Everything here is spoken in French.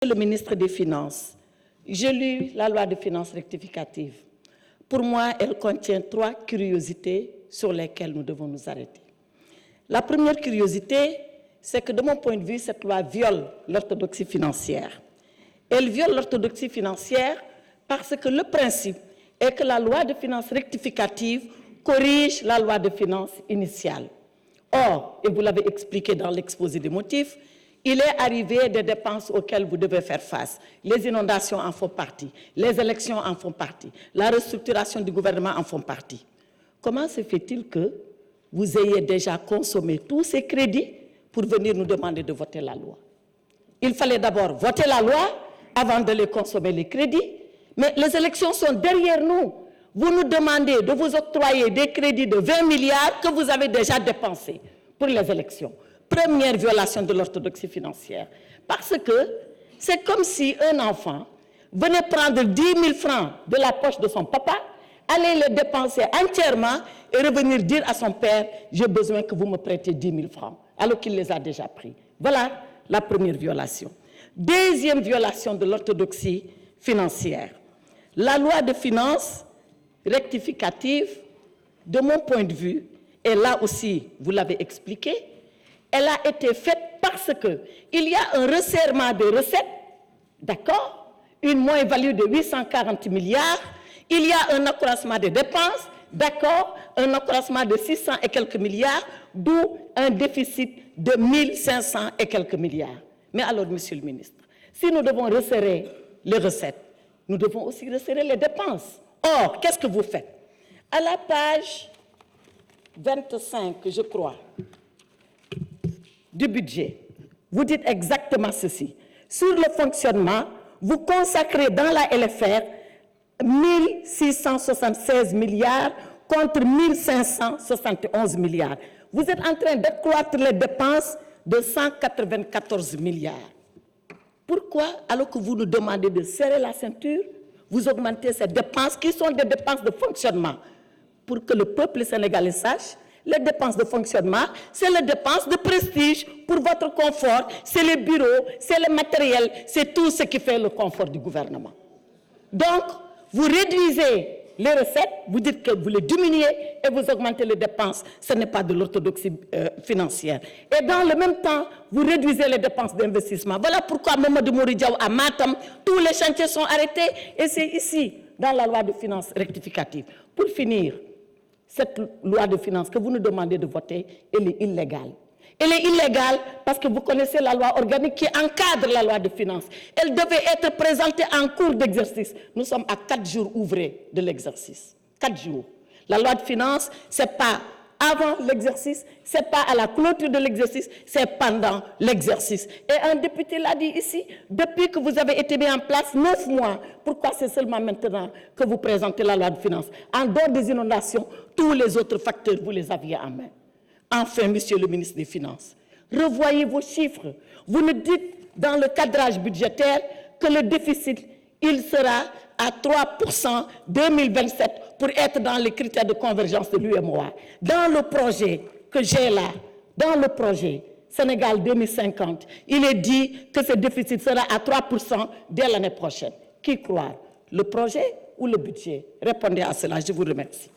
Le ministre des Finances, j'ai lu la loi de finances rectificative. Pour moi, elle contient 3 curiosités sur lesquelles nous devons nous arrêter. La première curiosité, c'est que de mon point de vue, cette loi viole l'orthodoxie financière. Elle viole l'orthodoxie financière parce que le principe est que la loi de finances rectificative corrige la loi de finances initiale. Or, et vous l'avez expliqué dans l'exposé des motifs, il est arrivé des dépenses auxquelles vous devez faire face. Les inondations en font partie, les élections en font partie, la restructuration du gouvernement en font partie. Comment se fait-il que vous ayez déjà consommé tous ces crédits pour venir nous demander de voter la loi? Il fallait d'abord voter la loi avant de les consommer les crédits, mais les élections sont derrière nous. Vous nous demandez de vous octroyer des crédits de 20 milliards que vous avez déjà dépensés pour les élections. Première violation de l'orthodoxie financière. Parce que c'est comme si un enfant venait prendre 10 000 francs de la poche de son papa, aller les dépenser entièrement et revenir dire à son père « j'ai besoin que vous me prêtez 10 000 francs », alors qu'il les a déjà pris. Voilà la première violation. Deuxième violation de l'orthodoxie financière. La loi de finances rectificative, de mon point de vue, et là aussi, vous l'avez expliqué, elle a été faite parce qu'il y a un resserrement des recettes, d'accord, une moins-value de 840 milliards, il y a un accroissement des dépenses, d'accord, un accroissement de 600 et quelques milliards, d'où un déficit de 1500 et quelques milliards. Mais alors, monsieur le ministre, si nous devons resserrer les recettes, nous devons aussi resserrer les dépenses. Or, qu'est-ce que vous faites? À la page 25, je crois, du budget, vous dites exactement ceci. Sur le fonctionnement, vous consacrez dans la LFR 1676 milliards contre 1571 milliards. Vous êtes en train d'accroître les dépenses de 194 milliards. Pourquoi, alors que vous nous demandez de serrer la ceinture, vous augmentez ces dépenses qui sont des dépenses de fonctionnement? Pour que le peuple sénégalais sache, les dépenses de fonctionnement, c'est les dépenses de prestige pour votre confort, c'est les bureaux, c'est le matériel, c'est tout ce qui fait le confort du gouvernement. Donc, vous réduisez les recettes, vous dites que vous les diminuez et vous augmentez les dépenses. Ce n'est pas de l'orthodoxie financière. Et dans le même temps, vous réduisez les dépenses d'investissement. Voilà pourquoi Mamadou Mouridjaou à Matam, tous les chantiers sont arrêtés et c'est ici, dans la loi de finances rectificative. Pour finir, cette loi de finances que vous nous demandez de voter, elle est illégale. Elle est illégale parce que vous connaissez la loi organique qui encadre la loi de finances. Elle devait être présentée en cours d'exercice. Nous sommes à 4 jours ouvrés de l'exercice. 4 jours. La loi de finances, ce n'est pas avant l'exercice, ce n'est pas à la clôture de l'exercice, c'est pendant l'exercice. Et un député l'a dit ici, depuis que vous avez été mis en place 9 mois, pourquoi c'est seulement maintenant que vous présentez la loi de finances? En dehors des inondations, tous les autres facteurs, vous les aviez en main. Enfin, monsieur le ministre des Finances, revoyez vos chiffres. Vous nous dites dans le cadrage budgétaire que le déficit, il sera à 3% 2027 pour être dans les critères de convergence de l'UEMOA. Dans le projet que j'ai là, dans le projet Sénégal 2050, il est dit que ce déficit sera à 3% dès l'année prochaine. Qui croire? Le projet ou le budget? Répondez à cela, je vous remercie.